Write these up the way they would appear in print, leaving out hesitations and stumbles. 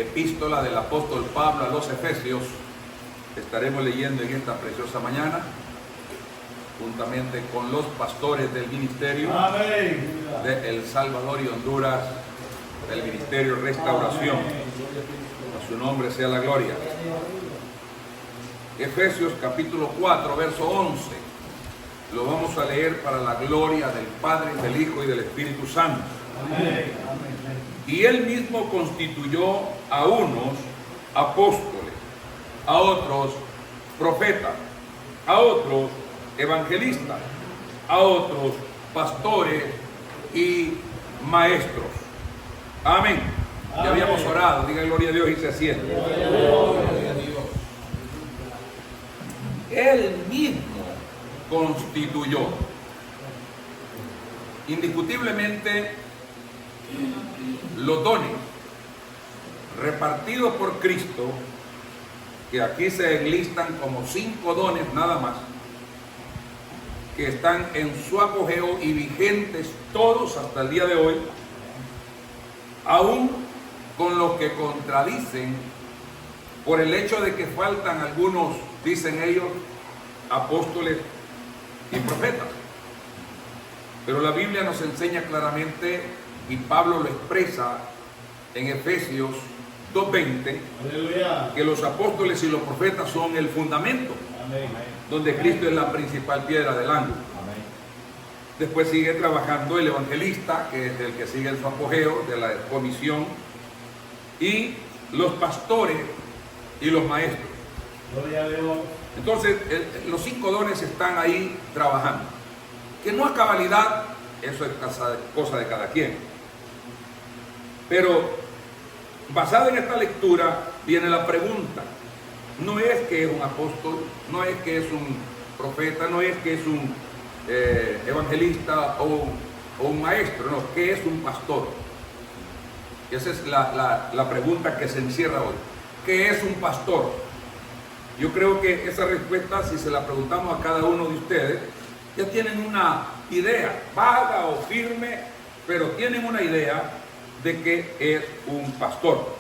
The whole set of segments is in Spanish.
epístola del apóstol Pablo a los Efesios. Estaremos leyendo en esta preciosa mañana, juntamente con los pastores del ministerio de El Salvador y Honduras, del ministerio Restauración. A su nombre sea la gloria. Efesios capítulo 4, verso 11. Lo vamos a leer para la gloria del Padre, del Hijo y del Espíritu Santo. Amén. Y él mismo constituyó a unos apóstoles, a otros profetas, a otros evangelistas, a otros pastores y maestros. Amén. Ya habíamos orado, diga gloria a Dios y se siente. Él mismo constituyó. Indiscutiblemente, los dones repartidos por Cristo, que aquí se enlistan como 5 dones nada más, que están en su apogeo y vigentes todos hasta el día de hoy, aún con los que contradicen por el hecho de que faltan algunos, dicen ellos, apóstoles y profetas. Pero la Biblia nos enseña claramente, y Pablo lo expresa en Efesios 2:20, que los apóstoles y los profetas son el fundamento, donde Cristo es la principal piedra del ángulo. Después sigue trabajando el evangelista, que es el que sigue en su apogeo de la comisión, y los pastores y los maestros. Entonces, los 5 dones están ahí trabajando. Que no a cabalidad, eso es cosa de cada quien. Pero, basada en esta lectura, viene la pregunta. No es que es un apóstol, no es que es un profeta, no es que es un evangelista o un maestro, no, ¿qué es un pastor? Esa es la pregunta que se encierra hoy. ¿Qué es un pastor? Yo creo que esa respuesta, si se la preguntamos a cada uno de ustedes, ya tienen una idea, vaga o firme, pero tienen una idea de qué es un pastor.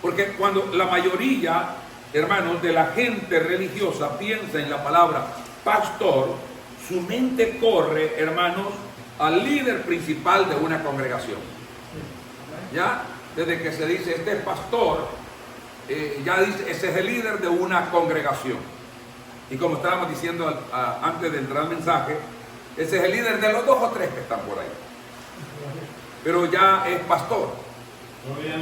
Porque cuando la mayoría, hermanos, de la gente religiosa piensa en la palabra pastor, su mente corre, hermanos, al líder principal de una congregación. Ya, desde que se dice este es pastor, ya dice ese es el líder de una congregación. Y como estábamos diciendo antes de entrar al mensaje, ese es el líder de los 2 o 3 que están por ahí. Pero ya es pastor.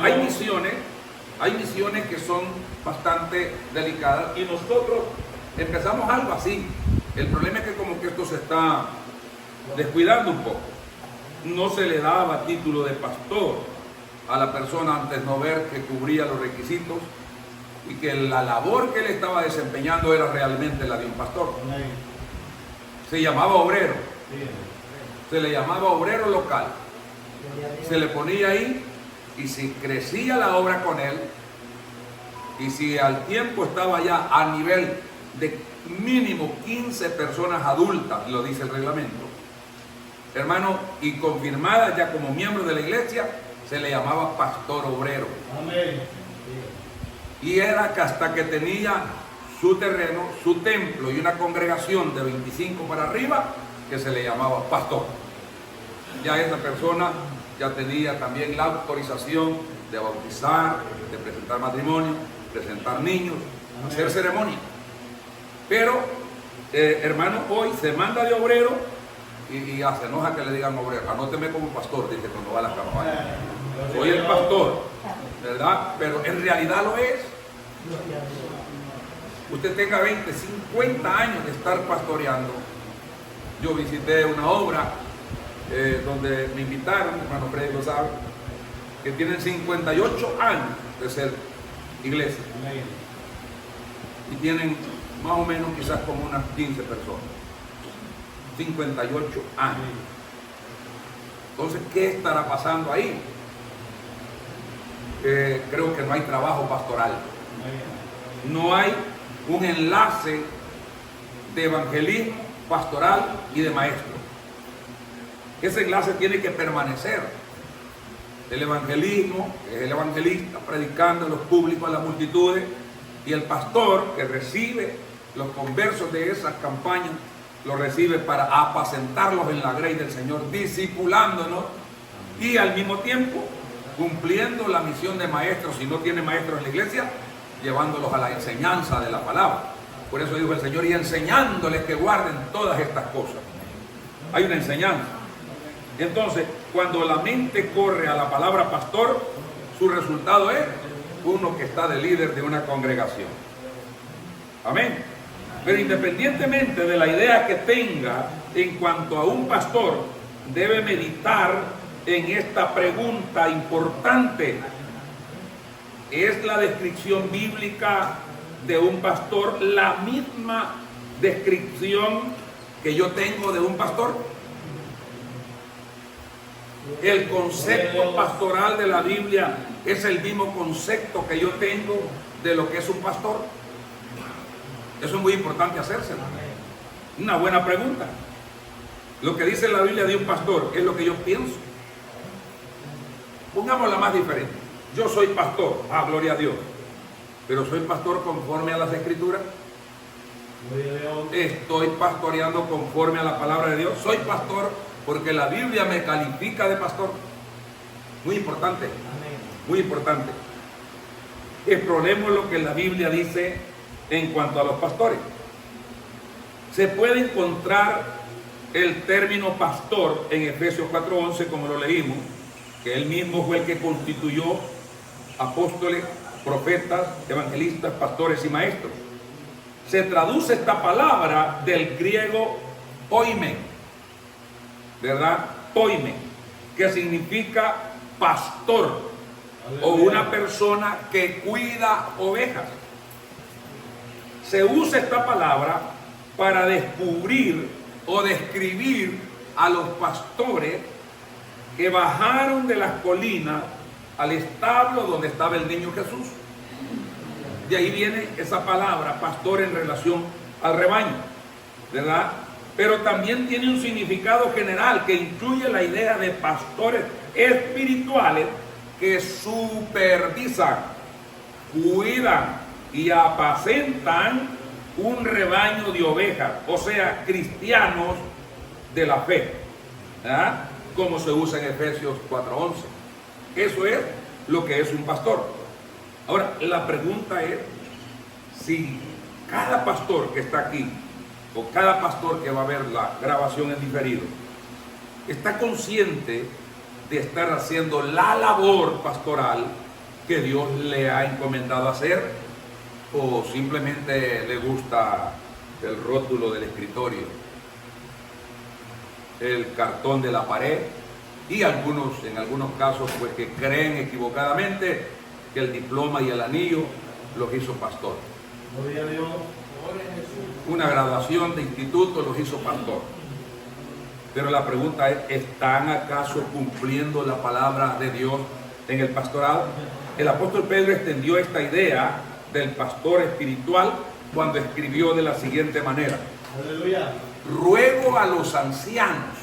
Hay misiones que son bastante delicadas y nosotros empezamos algo así. El problema es que como que esto se está descuidando un poco. No se le daba título de pastor a la persona antes no ver que cubría los requisitos y que la labor que él estaba desempeñando era realmente la de un pastor. Se llamaba obrero, se le llamaba obrero local, se le ponía ahí, y si crecía la obra con él, y si al tiempo estaba ya a nivel de mínimo 15 personas adultas, lo dice el reglamento, hermano, y confirmadas ya como miembro de la iglesia, se le llamaba pastor obrero. Amén. Y era que hasta que tenía su terreno, su templo y una congregación de 25 para arriba, que se le llamaba pastor. Ya esa persona ya tenía también la autorización de bautizar, de presentar matrimonio, presentar niños, hacer ceremonia. Pero, hermano, hoy se manda de obrero y se enoja que le digan obrero. Anóteme como pastor, dice cuando va a la campaña. Soy el pastor, ¿verdad? Pero en realidad lo es. Usted tenga 20, 50 años de estar pastoreando. Yo visité una obra donde me invitaron, hermano Freddy lo sabe, que tienen 58 años de ser iglesia. Y tienen más o menos quizás como unas 15 personas. 58 años. Entonces, ¿qué estará pasando ahí? Creo que no hay trabajo pastoral. No hay un enlace de evangelismo, pastoral y de maestro. Ese enlace tiene que permanecer. el evangelismo, que es el evangelista predicando a los públicos, a las multitudes, y el pastor que recibe los conversos de esas campañas, los recibe para apacentarlos en la grey del Señor, discipulándonos y al mismo tiempo cumpliendo la misión de maestros, si no tiene maestros en la iglesia, llevándolos a la enseñanza de la palabra. Por eso dijo el Señor, y enseñándoles que guarden todas estas cosas. Hay una enseñanza. Entonces, cuando la mente corre a la palabra pastor, su resultado es uno que está de líder de una congregación. Amén. Pero independientemente de la idea que tenga en cuanto a un pastor, debe meditar en esta pregunta importante. ¿Es la descripción bíblica de un pastor la misma descripción que yo tengo de un pastor? ¿El concepto pastoral de la Biblia es el mismo concepto que yo tengo de lo que es un pastor? Eso es muy importante hacérselo. Una buena pregunta. Lo que dice la Biblia de un pastor es lo que yo pienso. Pongámosla más diferente. Yo soy pastor, gloria a Dios, pero soy pastor conforme a las Escrituras. Estoy pastoreando conforme a la palabra de Dios. Soy pastor porque la Biblia me califica de pastor. Muy importante, muy importante. Exploremos lo que la Biblia dice en cuanto a los pastores. Se puede encontrar el término pastor en Efesios 4:11, como lo leímos, que él mismo fue el que constituyó apóstoles, profetas, evangelistas, pastores y maestros. Se traduce esta palabra del griego poimen, ¿verdad? Poimen, que significa pastor o una persona que cuida ovejas. Se usa esta palabra para descubrir o describir a los pastores que bajaron de las colinas al establo donde estaba el niño Jesús. De ahí viene esa palabra, pastor, en relación al rebaño, ¿verdad? Pero también tiene un significado general que incluye la idea de pastores espirituales que supervisan, cuidan y apacentan un rebaño de ovejas, o sea, cristianos de la fe, ¿verdad? Como se usa en Efesios 4:11. Eso es lo que es un pastor. Ahora, la pregunta es si cada pastor que está aquí, o cada pastor que va a ver la grabación en diferido, está consciente de estar haciendo la labor pastoral que Dios le ha encomendado hacer, o simplemente le gusta el rótulo del escritorio, el cartón de la pared, y en algunos casos pues que creen equivocadamente que el diploma y el anillo los hizo pastor. Una graduación de instituto los hizo pastor. Pero la pregunta es, ¿están acaso cumpliendo la palabra de Dios en el pastorado? El apóstol Pedro extendió esta idea del pastor espiritual cuando escribió de la siguiente manera: aleluya. Ruego a los ancianos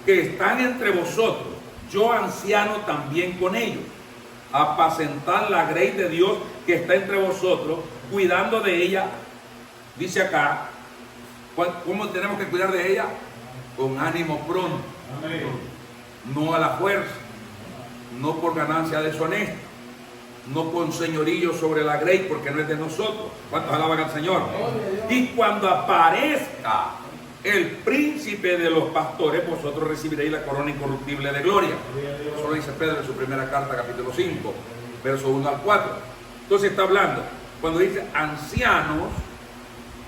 que están entre vosotros, yo anciano también con ellos, apacentar la grey de Dios que está entre vosotros, cuidando de ella. Dice acá, ¿cómo tenemos que cuidar de ella? Con ánimo pronto. Amén. No a la fuerza, no por ganancia deshonesta, no con señorío sobre la grey, porque no es de nosotros. ¿Cuántos alaban al Señor? Y cuando aparezca el príncipe de los pastores, vosotros recibiréis la corona incorruptible de gloria. Eso lo dice Pedro en su primera carta, capítulo 5, verso 1 al 4. Entonces está hablando, cuando dice ancianos,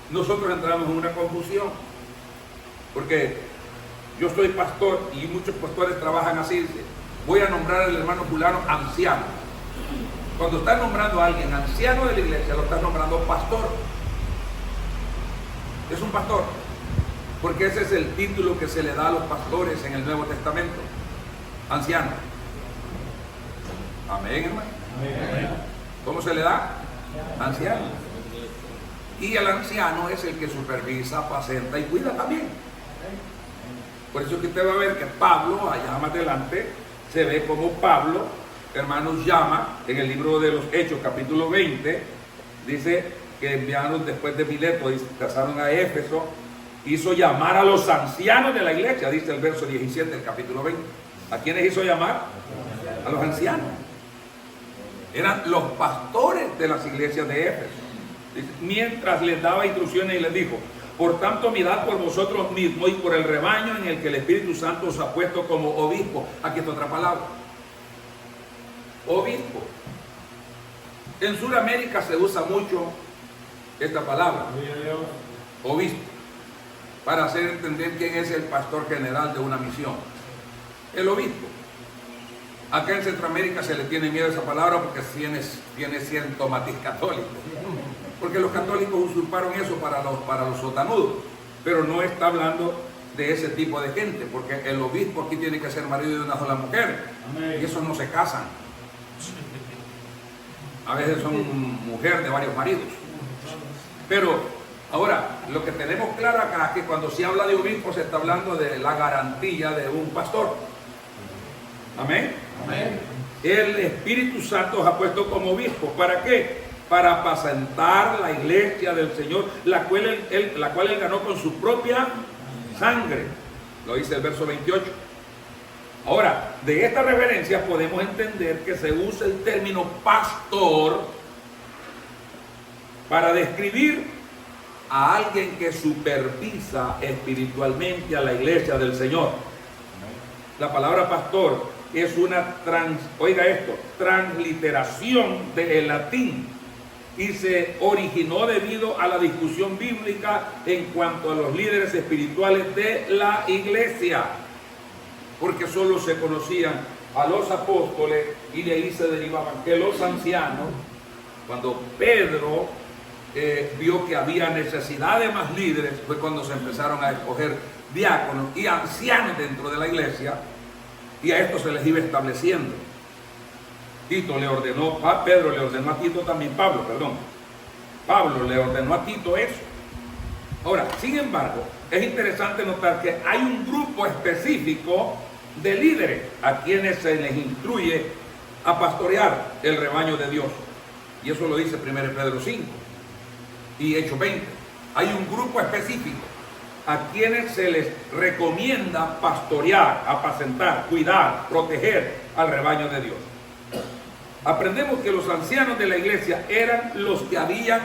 nosotros entramos en una confusión, porque yo soy pastor y muchos pastores trabajan así. Dice, voy a nombrar al hermano fulano anciano. Cuando estás nombrando a alguien anciano de la iglesia, lo estás nombrando pastor. Es un pastor, porque ese es el título que se le da a los pastores en el Nuevo Testamento, anciano. Amén, hermano. Amén. ¿Cómo se le da? Anciano. Y el anciano es el que supervisa, apacenta y cuida también. Por eso que usted va a ver que Pablo, allá más adelante, se ve como Pablo, hermanos, llama en el libro de los Hechos, capítulo 20, dice que enviaron después de Mileto, pasaron a Éfeso, hizo llamar a los ancianos de la iglesia, dice el verso 17 del capítulo 20. ¿A quiénes hizo llamar? A los ancianos. Eran los pastores de las iglesias de Éfeso. Mientras les daba instrucciones y les dijo: por tanto, mirad por vosotros mismos y por el rebaño en el que el Espíritu Santo os ha puesto como obispo. Aquí está otra palabra: obispo. En Sudamérica se usa mucho esta palabra, obispo, para hacer entender quién es el pastor general de una misión. El obispo. Acá en Centroamérica se le tiene miedo a esa palabra porque viene siendo matiz católico. Porque los católicos usurparon eso para los sotanudos. Pero no está hablando de ese tipo de gente, porque el obispo aquí tiene que ser marido de una sola mujer. Y esos no se casan. A veces son mujeres de varios maridos. Pero ahora, lo que tenemos claro acá es que cuando se habla de obispo se está hablando de la garantía de un pastor. Amén. Amén. El Espíritu Santo os ha puesto como obispo. ¿Para qué? Para apacentar la iglesia del Señor, la cual él ganó con su propia sangre. Lo dice el verso 28. Ahora, de esta referencia podemos entender que se usa el término pastor para describir a alguien que supervisa espiritualmente a la iglesia del Señor. La palabra pastor es una transliteración del latín y se originó debido a la discusión bíblica en cuanto a los líderes espirituales de la iglesia, porque solo se conocían a los apóstoles y de ahí se derivaban que los ancianos. Cuando Pedro vio que había necesidad de más líderes, fue cuando se empezaron a escoger diáconos y ancianos dentro de la iglesia, y a esto se les iba estableciendo. Pedro le ordenó a Tito también, Pablo le ordenó a Tito eso. Ahora, sin embargo, es interesante notar que hay un grupo específico de líderes a quienes se les instruye a pastorear el rebaño de Dios. Y eso lo dice 1 Pedro 5 y Hechos 20. Hay un grupo específico a quienes se les recomienda pastorear, apacentar, cuidar, proteger al rebaño de Dios. Aprendemos que los ancianos de la iglesia eran los que habían,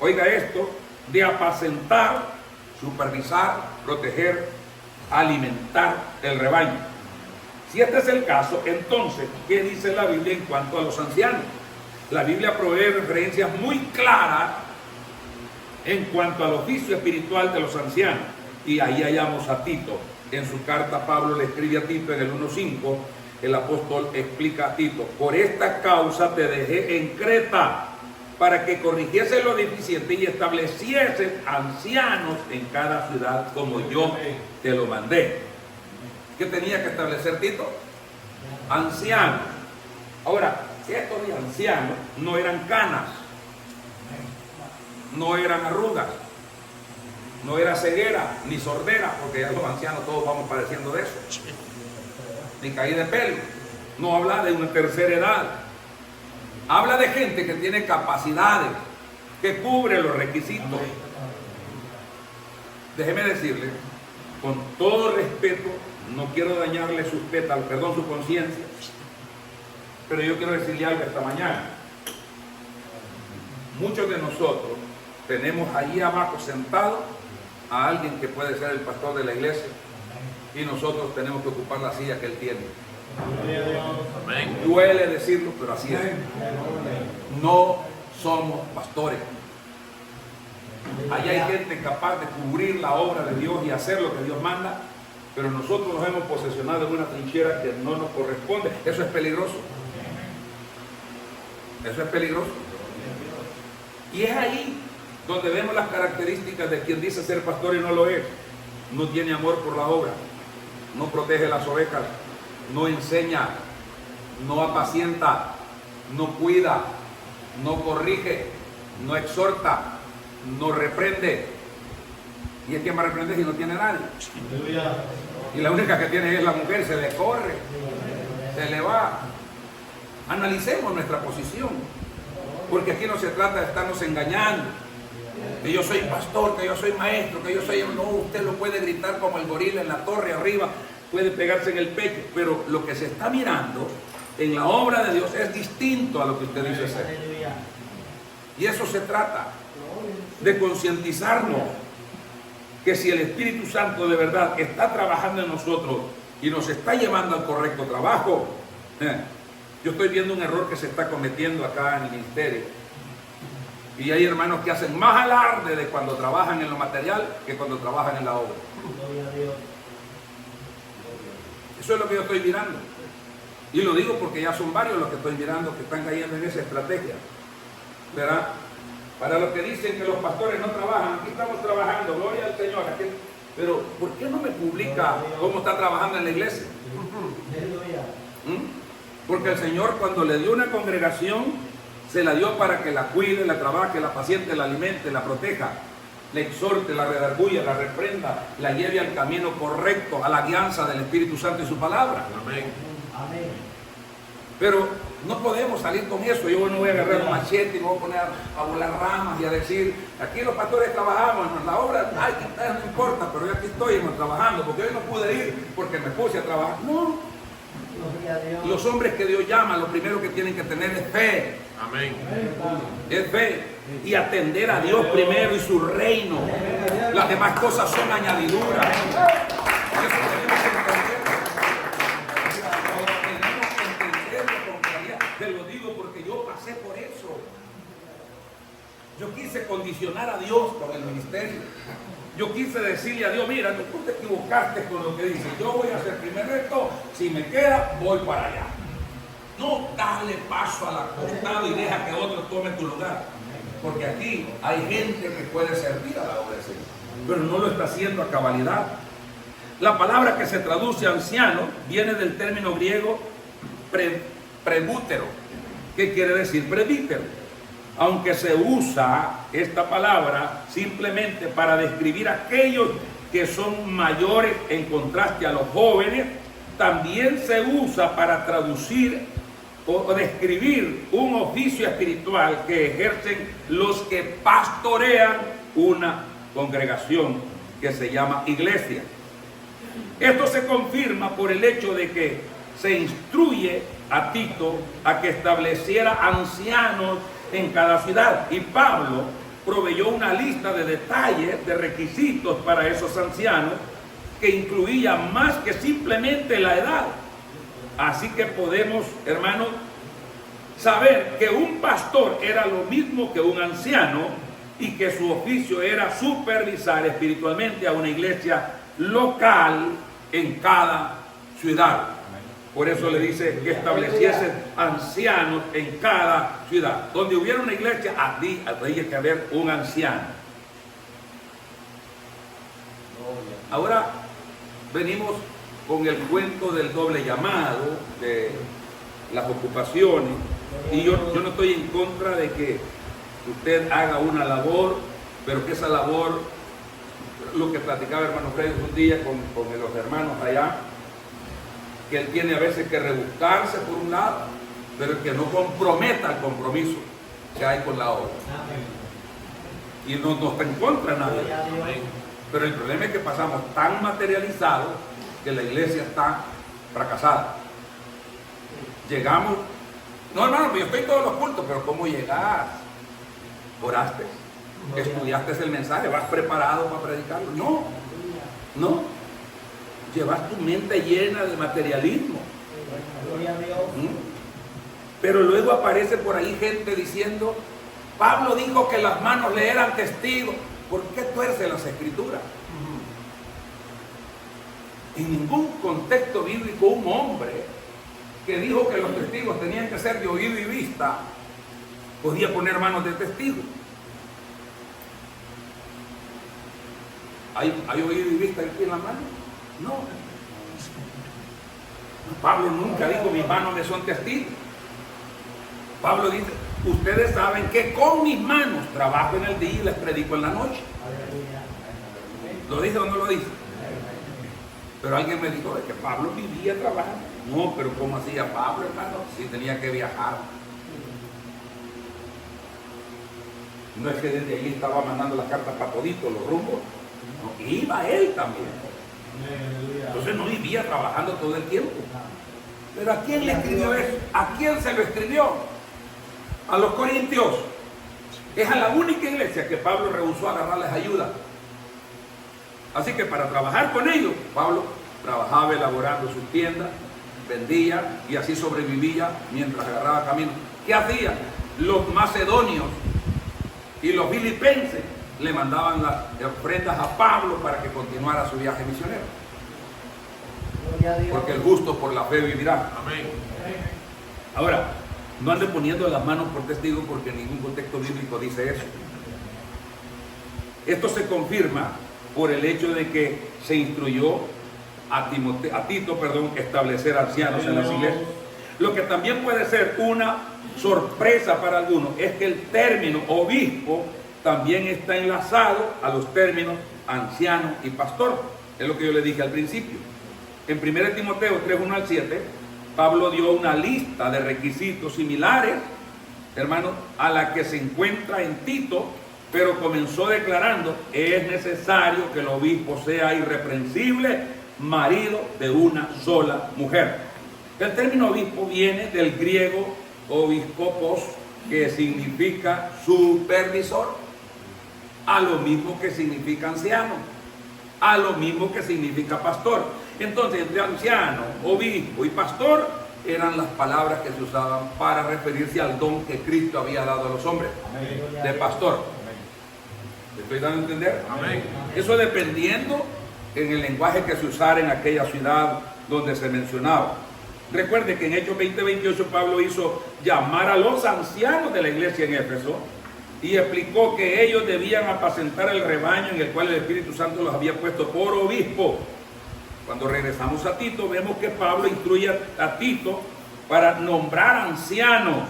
oiga esto, de apacentar, supervisar, proteger, alimentar el rebaño. Si este es el caso, entonces, ¿qué dice la Biblia en cuanto a los ancianos? La Biblia provee referencias muy claras en cuanto al oficio espiritual de los ancianos. Y ahí hallamos a Tito. En su carta Pablo le escribe a Tito en el 1:5, el apóstol explica a Tito: por esta causa te dejé en Creta, para que corrigiese lo deficiente y estableciese ancianos en cada ciudad como yo te lo mandé. ¿Qué tenía que establecer Tito? Ancianos. Ahora, estos de ancianos no eran canas, no eran arrugas, no era ceguera ni sordera, porque ya los ancianos todos vamos padeciendo de eso, ni caída de pelo. No habla de una tercera edad, habla de gente que tiene capacidades, que cubre los requisitos. Déjeme decirle, con todo respeto, no quiero dañarle su conciencia, pero yo quiero decirle algo esta mañana. Muchos de nosotros tenemos allí abajo sentado a alguien que puede ser el pastor de la iglesia, y nosotros tenemos que ocupar la silla que él tiene. Duele decirlo, pero así es. No somos pastores. Allá hay gente capaz de cubrir la obra de Dios y hacer lo que Dios manda, pero nosotros nos hemos posesionado en una trinchera que no nos corresponde. Eso es peligroso. Eso es peligroso. Y es ahí donde vemos las características de quien dice ser pastor y no lo es. No tiene amor por la obra, no protege las ovejas, no enseña, no apacienta, no cuida, no corrige, no exhorta, no reprende. ¿Y es quien va a reprender si no tiene nadie? Y la única que tiene es la mujer, se le corre. se le va. Analicemos nuestra posición, porque aquí no se trata de estarnos engañando, que yo soy pastor, que yo soy maestro, que yo soy... No, usted lo puede gritar como el gorila en la torre arriba, puede pegarse en el pecho, pero lo que se está mirando en la obra de Dios es distinto a lo que usted dice ser. Y eso se trata, de concientizarnos que si el Espíritu Santo de verdad está trabajando en nosotros y nos está llevando al correcto trabajo, yo estoy viendo un error que se está cometiendo acá en el ministerio. Y hay hermanos que hacen más alarde de cuando trabajan en lo material que cuando trabajan en la obra. Eso es lo que yo estoy mirando. Y lo digo porque ya son varios los que estoy mirando que están cayendo en esa estrategia. ¿Verdad? Para los que dicen que los pastores no trabajan, aquí estamos trabajando, gloria al Señor. Aquí... Pero, ¿por qué no me publica cómo está trabajando en la iglesia? Porque el Señor, cuando le dio una congregación, se la dio para que la cuide, la trabaje, la paciente, la alimente, la proteja, la exhorte, la redarguya, la reprenda, la lleve al camino correcto, a la guianza del Espíritu Santo y su palabra. Amén. Amén. Pero no podemos salir con eso. Yo no voy a agarrar un machete y me voy a poner a volar ramas y a decir, aquí los pastores trabajamos, en la obra, ay, no importa, pero yo aquí estoy trabajando, porque hoy no pude ir porque me puse a trabajar. No. Los hombres que Dios llama, lo primero que tienen que tener es fe. Amén. Es fe. Y atender a Dios primero y su reino. Las demás cosas son añadiduras. Eso tenemos que entenderlo con claridad. Te lo digo porque yo pasé por eso. Yo quise condicionar a Dios con el ministerio. Yo quise decirle a Dios, mira, tú te equivocaste con lo que dices. Yo voy a hacer primer reto, si me queda, voy para allá. No dale paso al acostado y deja que otro tome tu lugar. Porque aquí hay gente que puede servir a la obra del Señor, pero no lo está haciendo a cabalidad. La palabra que se traduce anciano viene del término griego presbítero. ¿Qué quiere decir presbítero? Aunque se usa esta palabra simplemente para describir a aquellos que son mayores en contraste a los jóvenes, también se usa para traducir o describir un oficio espiritual que ejercen los que pastorean una congregación que se llama iglesia. Esto se confirma por el hecho de que se instruye a Tito a que estableciera ancianos en cada ciudad, y Pablo proveyó una lista de detalles, de requisitos para esos ancianos que incluía más que simplemente la edad. Así que podemos, hermanos, saber que un pastor era lo mismo que un anciano y que su oficio era supervisar espiritualmente a una iglesia local en cada ciudad. Por eso le dice que estableciesen ancianos en cada ciudad. Donde hubiera una iglesia, allí había que haber un anciano. Ahora venimos con el cuento del doble llamado, de las ocupaciones. Y yo no estoy en contra de que usted haga una labor, pero que esa labor, lo que platicaba hermano Freddy un día con los hermanos allá, que él tiene a veces que rebuscarse por un lado, pero que no comprometa el compromiso que hay con la obra. Y no está en contra de nadie. Pero el problema es que pasamos tan materializados que la iglesia está fracasada. Llegamos, no hermano, yo estoy en todos los cultos, pero ¿cómo llegas? ¿Oraste? ¿Estudiaste el mensaje? ¿Vas preparado para predicarlo? No. Llevas tu mente llena de materialismo. Pero luego aparece por ahí gente diciendo, Pablo dijo que las manos le eran testigos. ¿Por qué tuerce las escrituras? En ningún contexto bíblico un hombre que dijo que los testigos tenían que ser de oído y vista podía poner manos de testigo. ¿Hay oído y vista aquí en la mano? No. Pablo nunca dijo mis manos me son testigos. Pablo dice, ustedes saben que con mis manos trabajo en el día y les predico en la noche. ¿Lo dice o no lo dice? Pero alguien me dijo que Pablo vivía trabajando. No, pero ¿cómo hacía Pablo, hermano? Si tenía que viajar. No es que desde allí estaba mandando las cartas para toditos los rumbos. No, iba él también. Entonces no vivía trabajando todo el tiempo. Pero ¿a quién le escribió eso? ¿A quién se lo escribió? A los corintios. Es a la única iglesia que Pablo rehusó agarrarles ayuda. Así que para trabajar con ellos, Pablo trabajaba elaborando sus tiendas, vendía y así sobrevivía mientras agarraba camino. ¿Qué hacía? Los macedonios y los filipenses le mandaban las ofrendas a Pablo para que continuara su viaje misionero. Porque el justo por la fe vivirá. Amén. Ahora, no ande poniendo las manos por testigo porque ningún contexto bíblico dice eso. Esto se confirma por el hecho de que se instruyó a Tito, establecer ancianos en las iglesias. Lo que también puede ser una sorpresa para algunos es que el término obispo también está enlazado a los términos anciano y pastor. Es lo que yo le dije al principio. En 1 Timoteo 3:1 al 7, Pablo dio una lista de requisitos similares, hermano, a la que se encuentra en Tito, pero comenzó declarando: es necesario que el obispo sea irreprensible, marido de una sola mujer. El término obispo viene del griego obiskopos, que significa supervisor, a lo mismo que significa anciano, a lo mismo que significa pastor. Entonces, entre anciano, obispo y pastor eran las palabras que se usaban para referirse al don que Cristo había dado a los hombres, de pastor. ¿Me estoy dando a entender? Amén. Eso dependiendo en el lenguaje que se usara en aquella ciudad donde se mencionaba. Recuerde que en Hechos 20:28 Pablo hizo llamar a los ancianos de la iglesia en Éfeso y explicó que ellos debían apacentar el rebaño en el cual el Espíritu Santo los había puesto por obispo. Cuando regresamos a Tito, vemos que Pablo instruye a Tito para nombrar ancianos.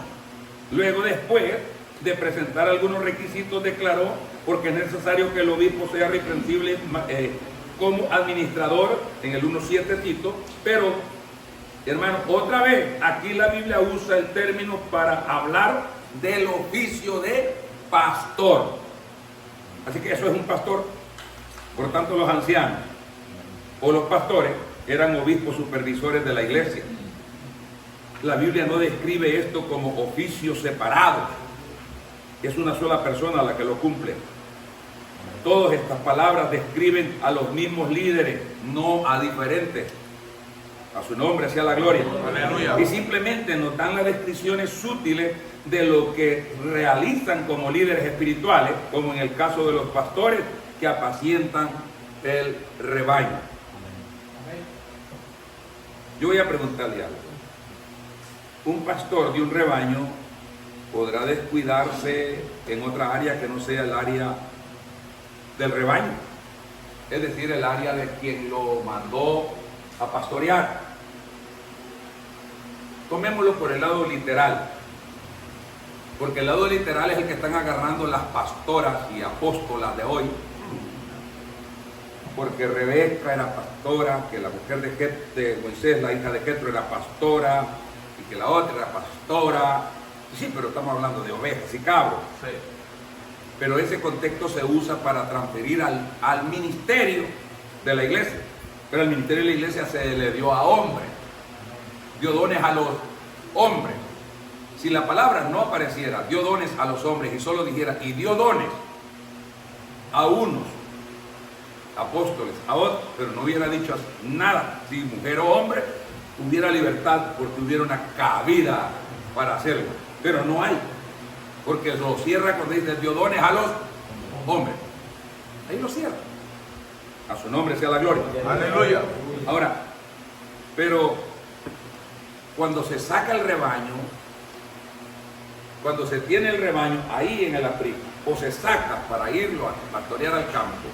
Luego, después de presentar algunos requisitos, declaró: porque es necesario que el obispo sea irreprensible como administrador, en el 1:7 Tito. Pero, hermano, otra vez, aquí la Biblia usa el término para hablar del oficio de pastor. Así que eso es un pastor. Por tanto, los ancianos o los pastores eran obispos supervisores de la iglesia. La Biblia no describe esto como oficios separados. Es una sola persona la que lo cumple. Todas estas palabras describen a los mismos líderes, no a diferentes. A su nombre sea la gloria. Aleluya. Y simplemente nos dan las descripciones sutiles de lo que realizan como líderes espirituales, como en el caso de los pastores que apacientan el rebaño. Yo voy a preguntarle algo. ¿Un pastor de un rebaño podrá descuidarse en otra área que no sea el área del rebaño? Es decir, el área de quien lo mandó a pastorear. Tomémoslo por el lado literal, porque el lado literal es el que están agarrando las pastoras y apóstolas de hoy. Porque Rebeca era pastora, que la mujer de Moisés, la hija de Jetro, era pastora, y que la otra era pastora. Sí, pero estamos hablando de ovejas y cabros. Sí. Pero ese contexto se usa para transferir al ministerio de la iglesia. Pero el ministerio de la iglesia se le dio a hombres. Dio dones a los hombres. Si la palabra no apareciera, dio dones a los hombres, y solo dijera, y dio dones a unos apóstoles, a otros, pero no hubiera dicho nada. Si mujer o hombre, hubiera libertad porque hubiera una cabida para hacerlo. Pero no hay, porque lo cierra cuando dice dio dones a los hombres. Ahí lo cierra. A su nombre sea la gloria. Aleluya. Ahora, pero cuando se saca el rebaño, cuando se tiene el rebaño ahí en el abrigo, o se saca para irlo a pastorear al campo,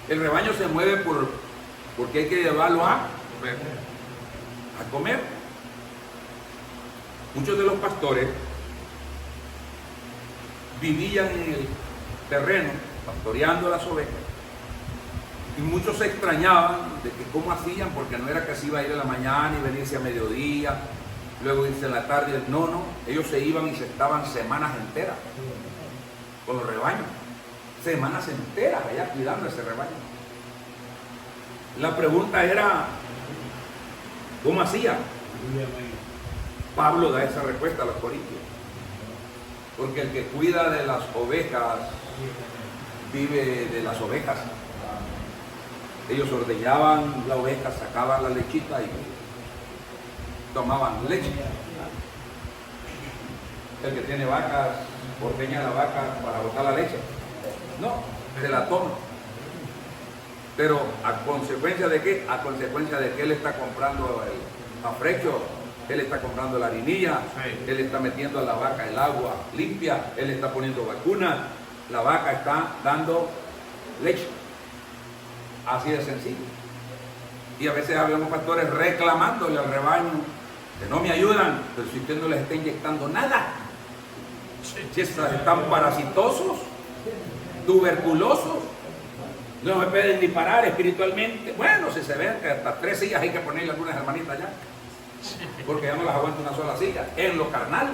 el rebaño se mueve porque hay que llevarlo a comer. Muchos de los pastores vivían en el terreno, pastoreando las ovejas, Y muchos se extrañaban de que cómo hacían, porque no era que se iba a ir en la mañana y venirse a mediodía, luego irse en la tarde. No, no, ellos se iban y se estaban semanas enteras con los rebaños. Semanas enteras allá cuidando ese rebaño. La pregunta era, ¿cómo hacían? Pablo da esa respuesta a los corintios. Porque el que cuida de las ovejas vive de las ovejas. Ellos ordeñaban la oveja, sacaban la lechita y tomaban leche. El que tiene vacas ordeña la vaca para botar la leche. No, se la toma. Pero ¿a consecuencia de qué? A consecuencia de que él está comprando el afrecho, él está comprando la harinilla, él está metiendo a la vaca el agua limpia, él está poniendo vacunas, la vaca está dando leche. Así de sencillo. Y a veces habemos pastores reclamándole al rebaño que no me ayudan, pero si usted no les está inyectando nada, si están parasitosos, tuberculosos, no me pueden ni parar espiritualmente. Bueno, si se ven que hasta 3 sillas hay que ponerle algunas hermanitas ya, porque ya no las aguanta una sola silla, en lo carnal,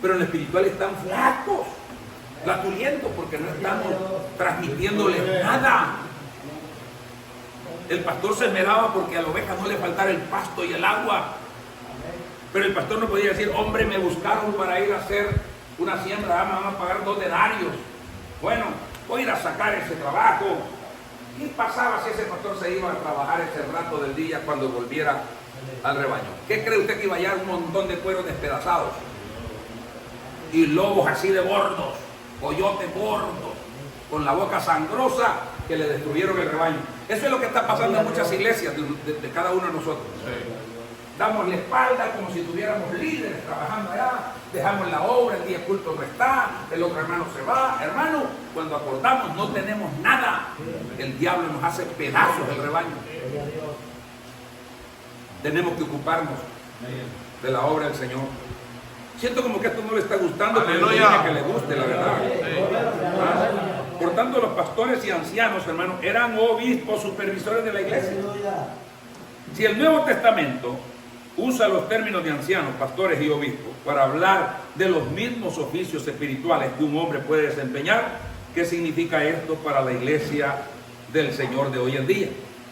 pero en lo espiritual están flacos, flaturientos, porque no estamos transmitiéndoles nada. El pastor se esmeraba porque a la oveja no le faltara el pasto y el agua, pero el pastor no podía decir, hombre, me buscaron para ir a hacer una siembra, me van a pagar 2 denarios. Bueno, voy a ir a sacar ese trabajo. ¿Qué pasaba si ese pastor se iba a trabajar ese rato del día cuando volviera al rebaño? ¿Qué cree usted que iba a hallar? Un montón de cueros despedazados y lobos así de gordos, coyotes gordos, con la boca sangrosa, que le destruyeron el rebaño. Eso es lo que está pasando en muchas iglesias de cada uno de nosotros. Damos la espalda como si tuviéramos líderes trabajando allá, dejamos la obra, el día de culto no está, el otro hermano se va. Hermano, cuando acordamos no tenemos nada. El diablo nos hace pedazos el rebaño. Tenemos que ocuparnos de la obra del Señor. Siento como que esto no le está gustando, pero no tiene que le guste, la verdad. Por tanto, los pastores y ancianos, hermanos, eran obispos supervisores de la iglesia. Si el Nuevo Testamento usa los términos de ancianos, pastores y obispos para hablar de los mismos oficios espirituales que un hombre puede desempeñar, ¿qué significa esto para la iglesia del Señor de hoy en día?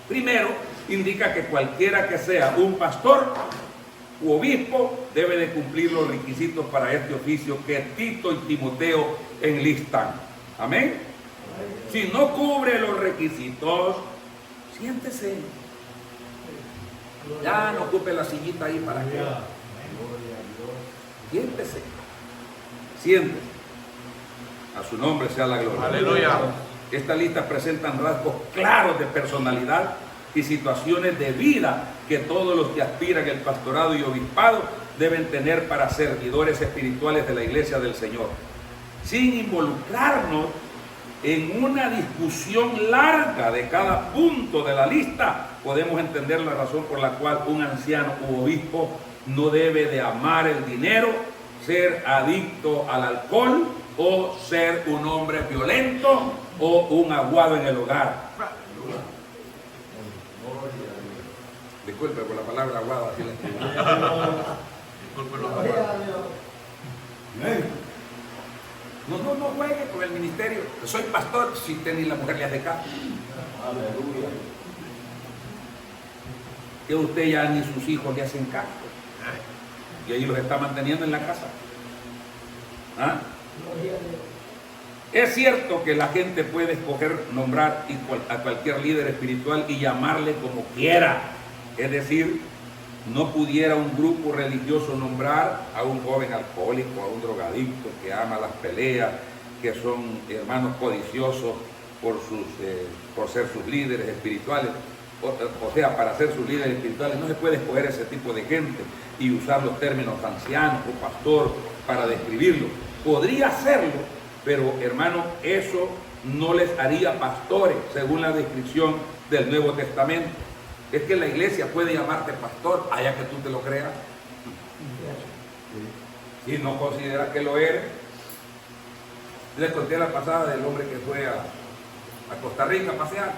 Primero, indica que cualquiera que sea un pastor u obispo debe de cumplir los requisitos para este oficio que Tito y Timoteo enlistan. Amén. Si no cubre los requisitos, siéntese. Ya no ocupe la sillita ahí para que. Siéntese. Siéntese. A su nombre sea la gloria. Aleluya. Esta lista presenta rasgos claros de personalidad y situaciones de vida que todos los que aspiran al pastorado y obispado deben tener para servidores espirituales de la iglesia del Señor. Sin involucrarnos en una discusión larga de cada punto de la lista, podemos entender la razón por la cual un anciano u obispo no debe de amar el dinero, ser adicto al alcohol o ser un hombre violento o un aguado en el hogar. Disculpe por la palabra aguado, así la escribí. Disculpe los aguados. No juegue con el ministerio. Soy pastor, si usted ni la mujer le hace caso. Aleluya. Que usted ya ni sus hijos le hacen caso. Y ahí los está manteniendo en la casa. ¿Ah? Es cierto que la gente puede escoger nombrar a cualquier líder espiritual y llamarle como quiera. Es decir, no pudiera un grupo religioso nombrar a un joven alcohólico, a un drogadicto que ama las peleas, que son hermanos codiciosos por ser sus líderes espirituales. O sea, para ser sus líderes espirituales no se puede escoger ese tipo de gente y usar los términos ancianos o pastor para describirlo. Podría hacerlo, pero hermano, eso no les haría pastores según la descripción del Nuevo Testamento. Es que la iglesia puede llamarte pastor, allá que tú te lo creas. Si no consideras que lo eres. Les conté la pasada del hombre que fue a Costa Rica a pasear.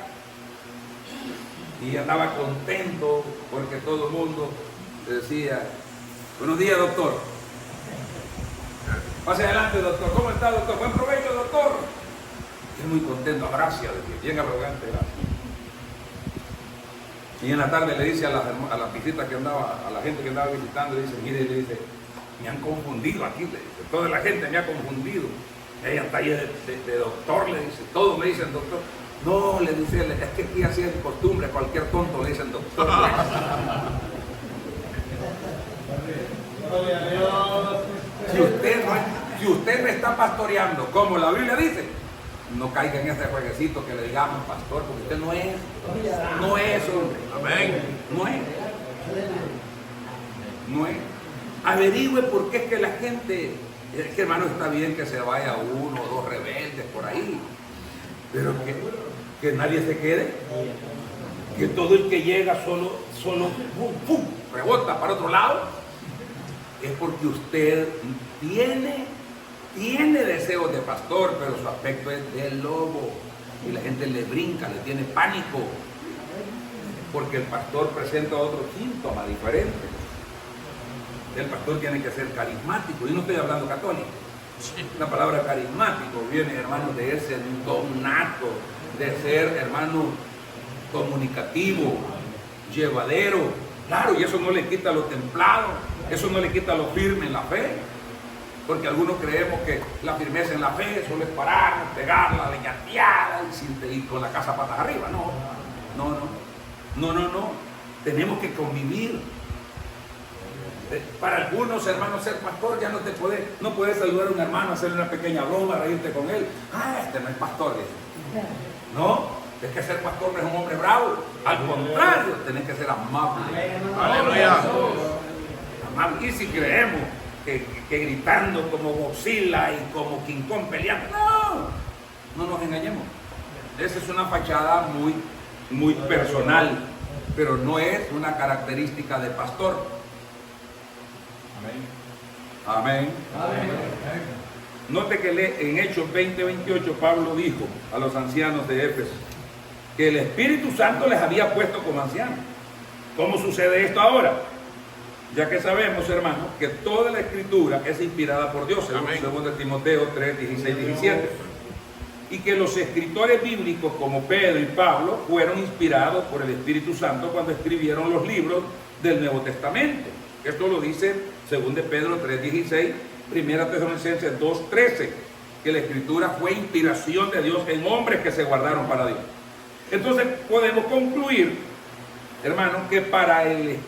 Y andaba contento porque todo el mundo le decía, buenos días, doctor. Pase adelante, doctor. ¿Cómo está, doctor? Buen provecho, doctor. Y muy contento, gracias, bien arrogante, gracias. Y en la tarde le dice a las visitas que andaba, a la gente que andaba visitando, le dice, mire, le dice, me han confundido aquí, le dice, toda la gente me ha confundido. Ella está ahí de doctor, le dice, todos me dicen doctor. No, le dice, es que aquí así es costumbre, cualquier tonto le dicen doctor. Si usted no está pastoreando como la Biblia dice, no caiga en ese jueguecito que le digamos pastor, porque usted no es, hombre. Amén. No es. Averigüe por qué es que la gente, es que hermano, está bien que se vaya uno o dos rebeldes por ahí, pero que nadie se quede, que todo el que llega solo pum, rebota para otro lado, es porque usted tiene deseos de pastor, pero su aspecto es de lobo y la gente le brinca, le tiene pánico, porque el pastor presenta otro síntoma diferente. El pastor tiene que ser carismático, y no estoy hablando católico. La palabra carismático viene, hermano, de ese don nato, de ser, hermano, comunicativo, llevadero. Claro, y eso no le quita lo templado, eso no le quita lo firme en la fe. Porque algunos creemos que la firmeza en la fe solo es pararnos, pegarla, leñateada y con la casa patas arriba. No. Tenemos que convivir. Para algunos hermanos ser pastor ya no puedes saludar a un hermano, hacerle una pequeña broma, reírte con él. Este no es pastor, dice. No, es que ser pastor no es un hombre bravo. Al contrario, tenés que ser amable. Aleluya. Amable. Y si creemos que gritando como Godzilla y como King Kong peleando, no nos engañemos. Esa es una fachada muy personal, pero no es una característica de pastor. Amén. Note que en Hechos 20:28 Pablo dijo a los ancianos de Éfeso que el Espíritu Santo les había puesto como ancianos. ¿Cómo sucede esto ahora? Ya que sabemos, hermanos, que toda la Escritura es inspirada por Dios, según 2 Timoteo 3, 16, 17. Y que los escritores bíblicos como Pedro y Pablo fueron inspirados por el Espíritu Santo cuando escribieron los libros del Nuevo Testamento. Esto lo dice 2 Pedro 3:16, 1 Tesalonicenses 2:13, que la Escritura fue inspiración de Dios en hombres que se guardaron para Dios. Entonces podemos concluir, hermanos, que para que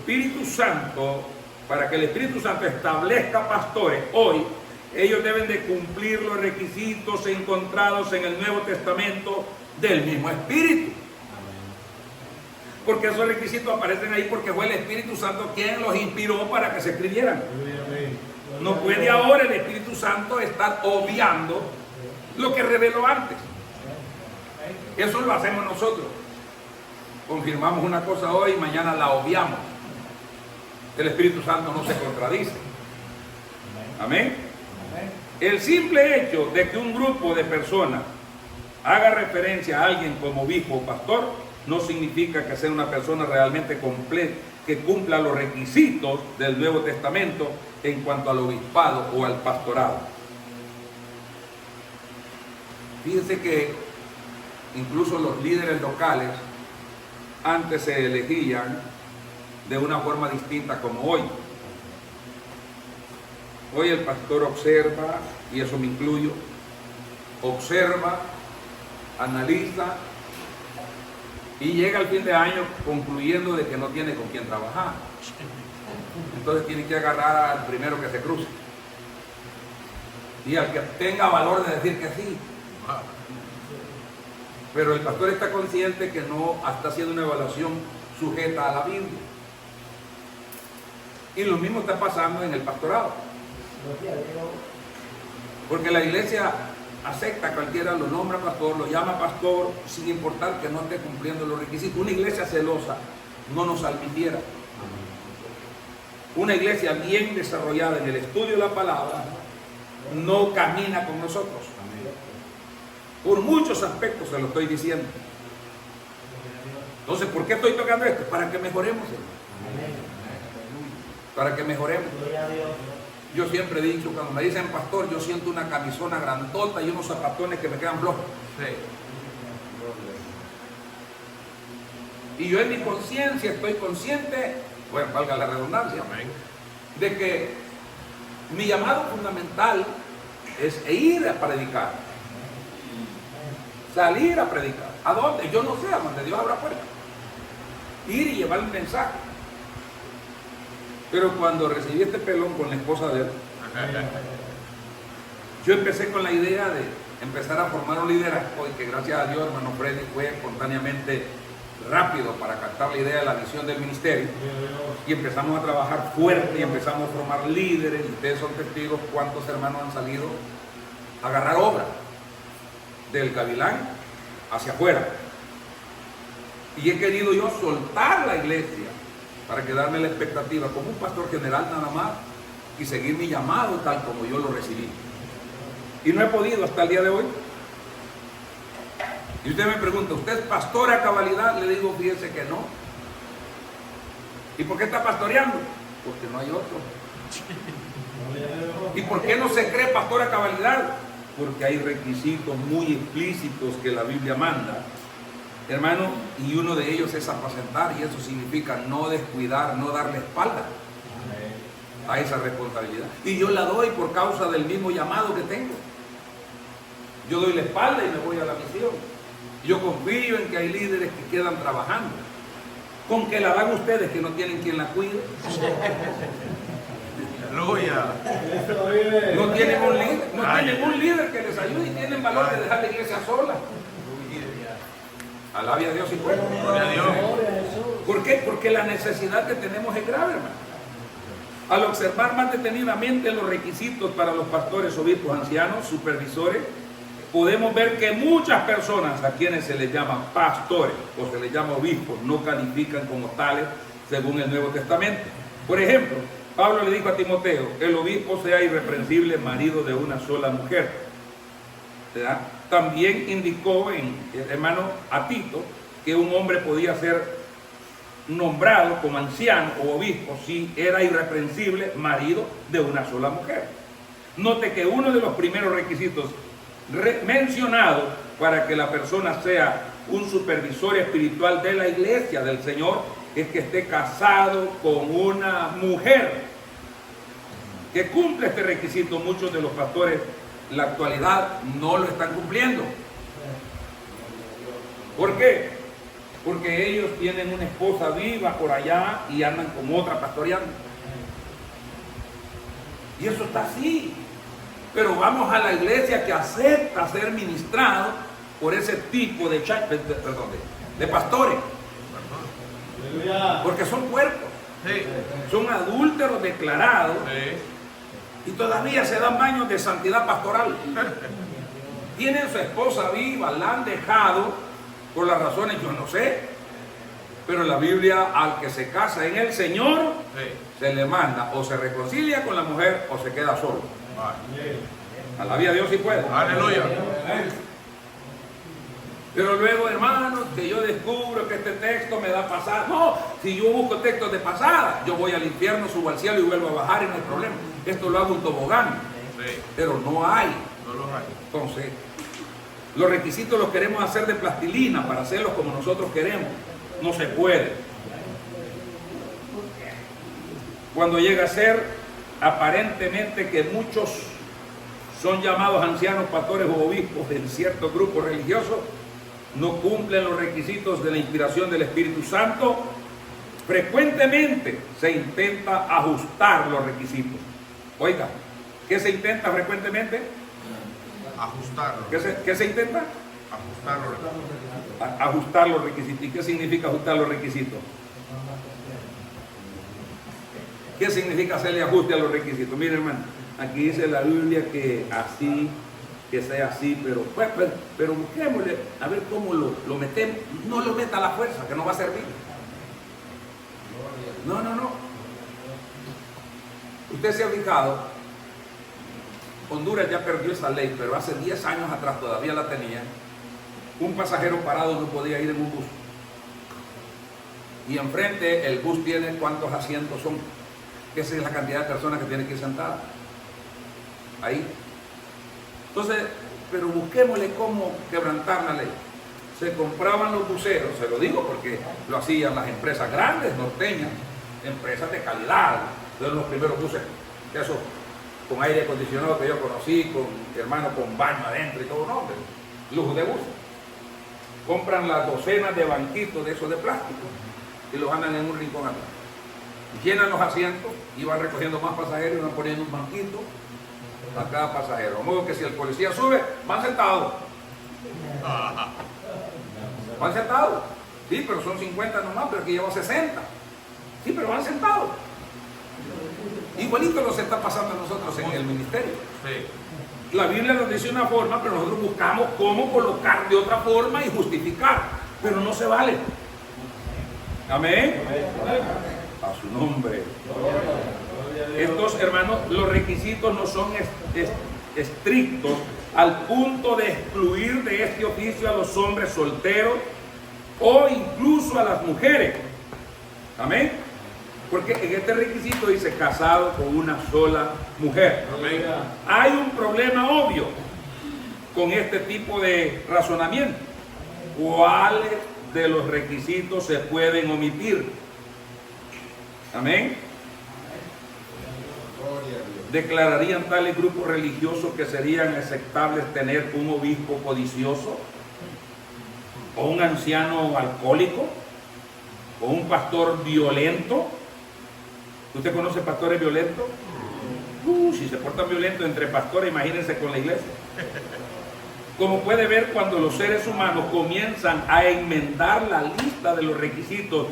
el Espíritu Santo establezca pastores hoy, ellos deben de cumplir los requisitos encontrados en el Nuevo Testamento del mismo Espíritu. Porque esos requisitos aparecen ahí porque fue el Espíritu Santo quien los inspiró para que se escribieran. No puede ahora el Espíritu Santo estar obviando lo que reveló antes. Eso lo hacemos nosotros. Confirmamos una cosa hoy y mañana la obviamos. El Espíritu Santo no se contradice. Amén. El simple hecho de que un grupo de personas haga referencia a alguien como obispo o pastor no significa que sea una persona realmente completa, que cumpla los requisitos del Nuevo Testamento en cuanto al obispado o al pastorado. Fíjense que incluso los líderes locales antes se elegían de una forma distinta como hoy. Hoy el pastor observa, y eso me incluyo, observa, analiza y llega al fin de año concluyendo de que no tiene con quién trabajar. Entonces tiene que agarrar al primero que se cruce y al que tenga valor de decir que sí. Pero el pastor está consciente que no está haciendo una evaluación sujeta a la Biblia. Y lo mismo está pasando en el pastorado. Porque la iglesia acepta, cualquiera lo nombra pastor, lo llama pastor, sin importar que no esté cumpliendo los requisitos. Una iglesia celosa no nos admitiera. Una iglesia bien desarrollada en el estudio de la palabra no camina con nosotros. Por muchos aspectos se lo estoy diciendo. Entonces, ¿por qué estoy tocando esto? Para que mejoremos, hermano. Para que mejoremos. Yo siempre he dicho, cuando me dicen pastor, yo siento una camisona grandota y unos zapatones que me quedan flojos. Y yo en mi conciencia estoy consciente, bueno, valga la redundancia, de que mi llamado fundamental es ir a predicar. Salir a predicar. ¿A dónde? Yo no sé, a donde Dios abra puertas. Ir y llevar el mensaje. Pero cuando recibí este pelón con la esposa de él, yo empecé con la idea de empezar a formar un liderazgo y que gracias a Dios, hermano Freddy fue espontáneamente rápido para captar la idea de la visión del ministerio y empezamos a trabajar fuerte y empezamos a formar líderes y ustedes son testigos cuántos hermanos han salido a agarrar obra del Gavilán hacia afuera. Y he querido yo soltar la iglesia para quedarme la expectativa como un pastor general nada más y seguir mi llamado tal como yo lo recibí. Y no he podido hasta el día de hoy. Y usted me pregunta, ¿usted es pastor a cabalidad? Le digo, fíjese que no. ¿Y por qué está pastoreando? Porque no hay otro. ¿Y por qué no se cree pastor a cabalidad? Porque hay requisitos muy explícitos que la Biblia manda, hermano, y uno de ellos es apacentar, y eso significa no descuidar, no darle espalda a esa responsabilidad. Y yo la doy por causa del mismo llamado que tengo. Yo doy la espalda y me voy a la misión. Yo confío en que hay líderes que quedan trabajando. Con que la dan ustedes que no tienen quien la cuide. Aleluya. No tienen un líder que les ayude y tienen valor de dejar la iglesia sola. Alabia a Dios y fuera. Gloria a Dios. ¿Por qué? Porque la necesidad que tenemos es grave, hermano. Al observar más detenidamente los requisitos para los pastores, obispos, ancianos, supervisores, podemos ver que muchas personas a quienes se les llama pastores o se les llama obispos no califican como tales según el Nuevo Testamento. Por ejemplo, Pablo le dijo a Timoteo, el obispo sea irreprensible, marido de una sola mujer. ¿Verdad? También indicó hermano a Tito que un hombre podía ser nombrado como anciano o obispo si era irreprensible, marido de una sola mujer. Note que uno de los primeros requisitos mencionados para que la persona sea un supervisor espiritual de la iglesia del Señor es que esté casado con una mujer que cumple este requisito. Muchos de los pastores en la actualidad no lo están cumpliendo. ¿Por qué? Porque ellos tienen una esposa viva por allá y andan con otra pastoreando. Y eso está así. Pero vamos a la iglesia que acepta ser ministrado por ese tipo de pastores. Porque son puercos. Sí. Son adúlteros declarados. Sí. Y todavía se dan baños de santidad pastoral. Tienen su esposa viva, la han dejado por las razones yo no sé. Pero la Biblia, al que se casa en el Señor, se le manda o se reconcilia con la mujer o se queda solo. Alabia a Dios si puede. Aleluya. Pero luego, hermanos, que yo descubro que este texto me da pasada. No, si yo busco textos de pasada, yo voy al infierno, subo al cielo y vuelvo a bajar y no hay problema. Esto lo hago un tobogán. Sí. Pero no hay. No los hay. Entonces, los requisitos los queremos hacer de plastilina para hacerlos como nosotros queremos. No se puede. Cuando llega a ser aparentemente que muchos son llamados ancianos, pastores o obispos en ciertos grupos religiosos, no cumplen los requisitos de la inspiración del Espíritu Santo, frecuentemente se intenta ajustar los requisitos. Oiga, ¿qué se intenta frecuentemente? Ajustarlo. ¿Qué se intenta? Ajustarlo. Ajustar los requisitos. ¿Y qué significa ajustar los requisitos? ¿Qué significa hacerle ajuste a los requisitos? Mire, hermano, aquí dice la Biblia que así, que sea así, pero busquémosle a ver cómo lo metemos. No lo meta a la fuerza, que no va a servir. No. Usted se ha fijado, Honduras ya perdió esa ley, pero hace 10 años atrás todavía la tenía. Un pasajero parado no podía ir en un bus. Y enfrente el bus tiene cuántos asientos son. Esa es la cantidad de personas que tienen que ir sentadas. Ahí. Entonces, pero busquémosle cómo quebrantar la ley. Se compraban los buceros, se lo digo porque lo hacían las empresas grandes, norteñas, empresas de calidad, de los primeros buses, esos con aire acondicionado que yo conocí, con hermano con baño adentro y todo, no, hombre, lujo de bus. Compran las docenas de banquitos de esos de plástico y los andan en un rincón atrás. Llenan los asientos y van recogiendo más pasajeros y van poniendo un banquito a cada pasajero. De modo que si el policía sube, van sentados. Van sentados. Sí, pero son 50 nomás, pero aquí lleva 60. Sí, pero van sentados. Igualito nos está pasando a nosotros en el ministerio. Sí. La Biblia nos dice una forma, pero nosotros buscamos cómo colocar de otra forma y justificar. Pero no se vale. Amén. A su nombre. Estos hermanos, los requisitos no son estrictos al punto de excluir de este oficio a los hombres solteros o incluso a las mujeres. Amén. Porque en este requisito dice casado con una sola mujer. Amén. Hay un problema obvio con este tipo de razonamiento. ¿Cuáles de los requisitos se pueden omitir? Amén. ¿Declararían tales grupos religiosos que serían aceptables tener un obispo codicioso? ¿O un anciano alcohólico? ¿O un pastor violento? ¿Usted conoce pastores violentos? Si se portan violentos entre pastores, imagínense con la iglesia. Como puede ver, cuando los seres humanos comienzan a enmendar la lista de los requisitos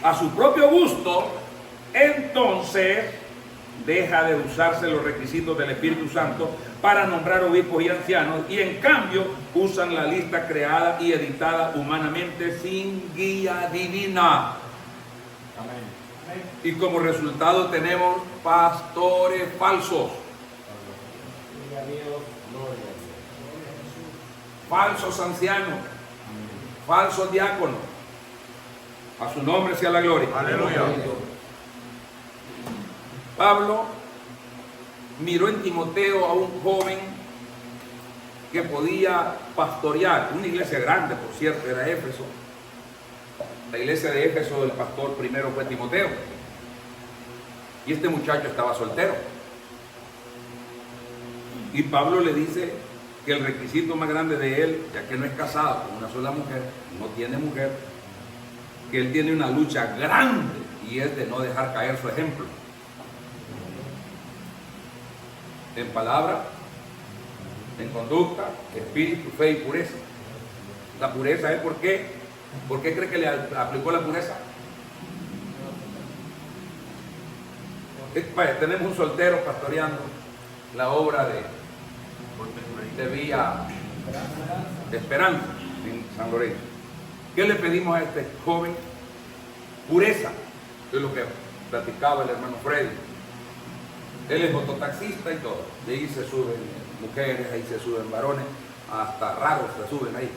a su propio gusto, entonces deja de usarse los requisitos del Espíritu Santo para nombrar obispos y ancianos, y en cambio usan la lista creada y editada humanamente sin guía divina. Amén. Y como resultado tenemos pastores falsos, falsos ancianos, falsos diáconos. A su nombre sea la gloria. Aleluya. Pablo miró en Timoteo a un joven que podía pastorear, una iglesia grande, por cierto, era Éfeso. La iglesia de Éfeso, el pastor primero fue Timoteo. Y este muchacho estaba soltero. Y Pablo le dice que el requisito más grande de él, ya que no es casado con una sola mujer, no tiene mujer, que él tiene una lucha grande y es de no dejar caer su ejemplo. En palabra, en conducta, espíritu, fe y pureza. La pureza es ¿por qué? ¿Por qué cree que le aplicó la pureza? Tenemos un soltero pastoreando la obra de Vía Esperanza en San Lorenzo. ¿Qué le pedimos a este joven? Pureza. Es lo que platicaba el hermano Freddy. Él es mototaxista y todo. De ahí se suben mujeres, ahí se suben varones, hasta raros se suben ahí.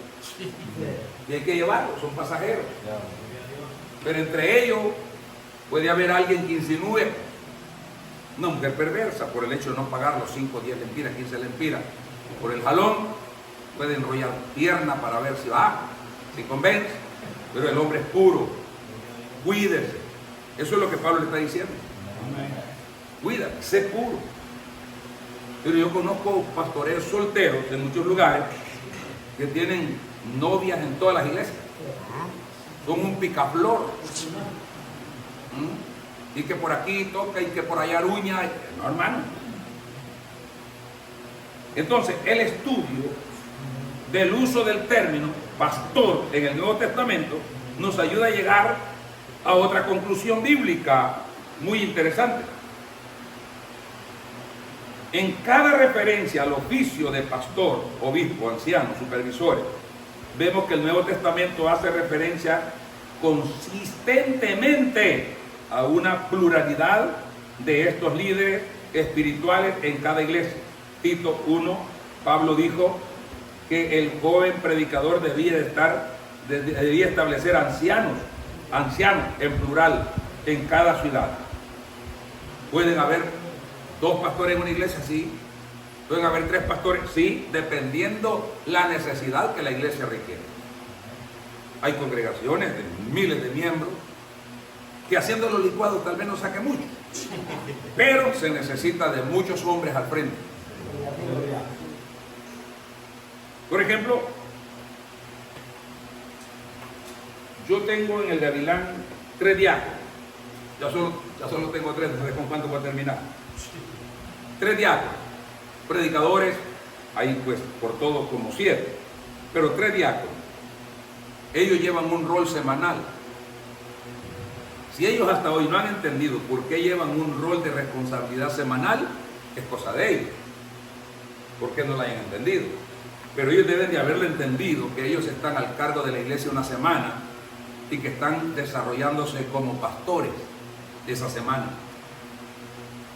Y hay que llevarlos, son pasajeros. Pero entre ellos puede haber alguien que insinúe una mujer perversa por el hecho de no pagar los 5, 10 lempiras, 15 lempiras. Por el jalón puede enrollar pierna para ver si va, si convence. Pero el hombre es puro. Cuídese. Eso es lo que Pablo le está diciendo. Cuídate, sé puro. Pero yo conozco pastoreos solteros en muchos lugares que tienen novias en todas las iglesias. Son un picaflor. Y que por aquí toca y que por allá aruña. No, hermano. Entonces, el estudio del uso del término pastor en el Nuevo Testamento nos ayuda a llegar a otra conclusión bíblica muy interesante. En cada referencia al oficio de pastor, obispo, anciano, supervisores, vemos que el Nuevo Testamento hace referencia consistentemente a una pluralidad de estos líderes espirituales en cada iglesia. Tito 1, Pablo dijo que el joven predicador debía establecer ancianos ancianos en plural en cada ciudad. Pueden haber 2 pastores en una iglesia, sí. Pueden haber 3 pastores, sí, dependiendo la necesidad que la iglesia requiere. Hay congregaciones de miles de miembros que haciendo los licuados tal vez no saque mucho, pero se necesita de muchos hombres al frente. Por ejemplo, yo tengo en el Gavilán 3 diáconos. Ya solo tengo 3, no sé con cuánto voy a terminar. 3 diáconos, predicadores, ahí pues por todos como 7, pero 3 diáconos. Ellos llevan un rol semanal. Si ellos hasta hoy no han entendido por qué llevan un rol de responsabilidad semanal, es cosa de ellos. ¿Por qué no lo hayan entendido? Pero ellos deben de haberlo entendido, que ellos están al cargo de la iglesia una semana y que están desarrollándose como pastores esa semana.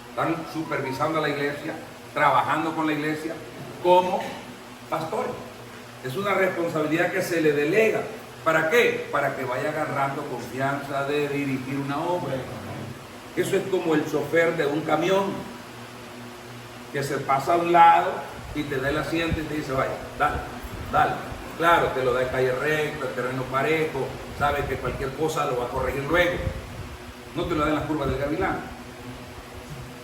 Están supervisando a la iglesia, trabajando con la iglesia como pastores. Es una responsabilidad que se le delega. ¿Para qué? Para que vaya agarrando confianza de dirigir una obra. Eso es como el chofer de un camión que se pasa a un lado y te da el asiento y te dice, vaya, dale, dale. Claro, te lo da en calle recta, terreno parejo, sabe que cualquier cosa lo va a corregir luego. No te lo da en las curvas del Gavilán.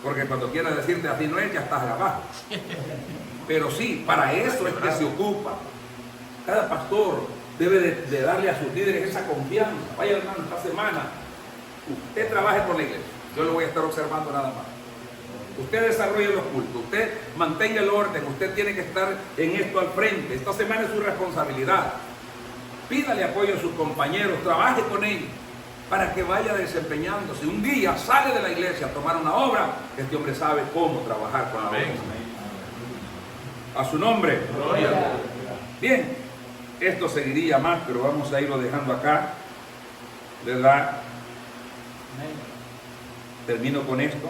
Porque cuando quieras decirte así no es, ya estás abajo. Pero sí, para eso es que se ocupa. Cada pastor debe de darle a sus líderes esa confianza. Vaya hermano, esta semana usted trabaje por la iglesia. Yo lo voy a estar observando nada más. Usted desarrolle los cultos, usted mantenga el orden, usted tiene que estar en esto al frente. Esta semana es su responsabilidad. Pídale apoyo a sus compañeros, trabaje con ellos para que vaya desempeñándose. Un día sale de la iglesia a tomar una obra, este hombre sabe cómo trabajar con la obra. A su nombre. Gloria. Bien, esto seguiría más, pero vamos a irlo dejando acá, ¿verdad? Termino con esto.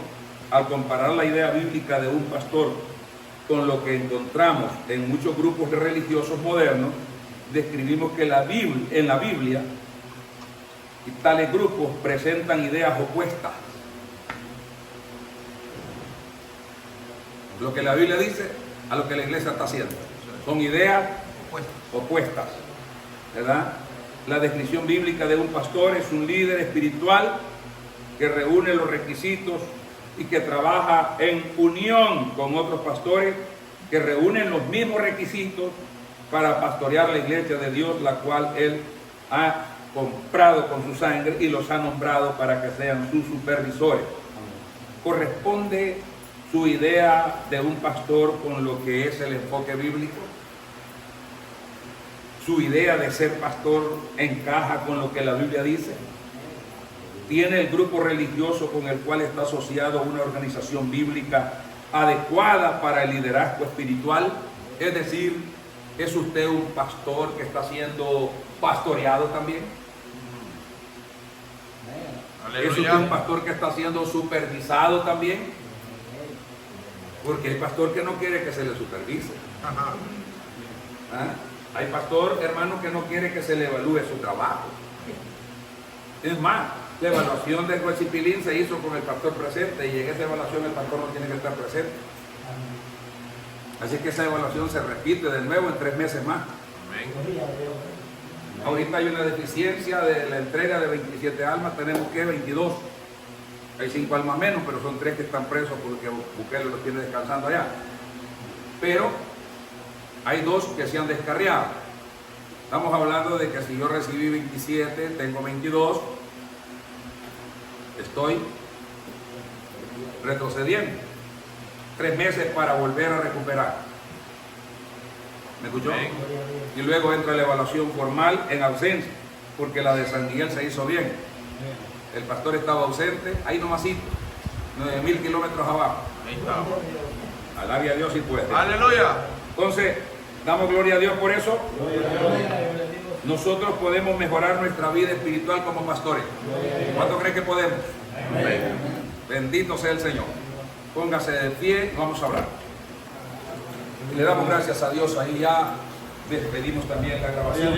Al comparar la idea bíblica de un pastor con lo que encontramos en muchos grupos religiosos modernos, describimos que en la Biblia y tales grupos presentan ideas opuestas. Lo que la Biblia dice a lo que la iglesia está haciendo. Son ideas opuestas, ¿verdad? La descripción bíblica de un pastor es un líder espiritual que reúne los requisitos y que trabaja en unión con otros pastores que reúnen los mismos requisitos para pastorear la iglesia de Dios, la cual Él ha comprado con su sangre y los ha nombrado para que sean sus supervisores. ¿Corresponde su idea de un pastor con lo que es el enfoque bíblico? ¿Su idea de ser pastor encaja con lo que la Biblia dice? ¿Tiene el grupo religioso con el cual está asociado una organización bíblica adecuada para el liderazgo espiritual? Es decir, ¿es usted un pastor que está siendo pastoreado también? Aleluya. ¿Es usted un pastor que está siendo supervisado también? Porque hay pastor que no quiere que se le supervise. ¿Ah? Hay pastor, hermano, que no quiere que se le evalúe su trabajo. Es más, la evaluación del juez Cipilín se hizo con el pastor presente y en esa evaluación el pastor no tiene que estar presente. Así que esa evaluación se repite de nuevo en 3 meses más. Ahorita hay una deficiencia de la entrega de 27 almas, tenemos que 22. Hay 5 almas menos, pero son 3 que están presos porque Bukele los tiene descansando allá. Pero hay 2 que se han descarriado. Estamos hablando de que si yo recibí 27, tengo 22, estoy retrocediendo. 3 meses para volver a recuperar. ¿Me escuchó? Y luego entra la evaluación formal en ausencia, porque la de San Miguel se hizo bien. El pastor estaba ausente, ahí nomasito, 9.000 kilómetros abajo. Ahí está. Alabe a Dios si puede. Aleluya. Entonces, damos gloria a Dios por eso. Nosotros podemos mejorar nuestra vida espiritual como pastores. ¿Cuánto cree que podemos? Amén. Bendito sea el Señor. Póngase de pie, vamos a orar. Y le damos gracias a Dios. Ahí ya despedimos también la grabación.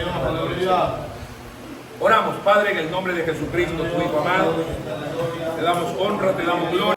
Oramos, Padre, en el nombre de Jesucristo, tu Hijo amado. Te damos honra, te damos gloria.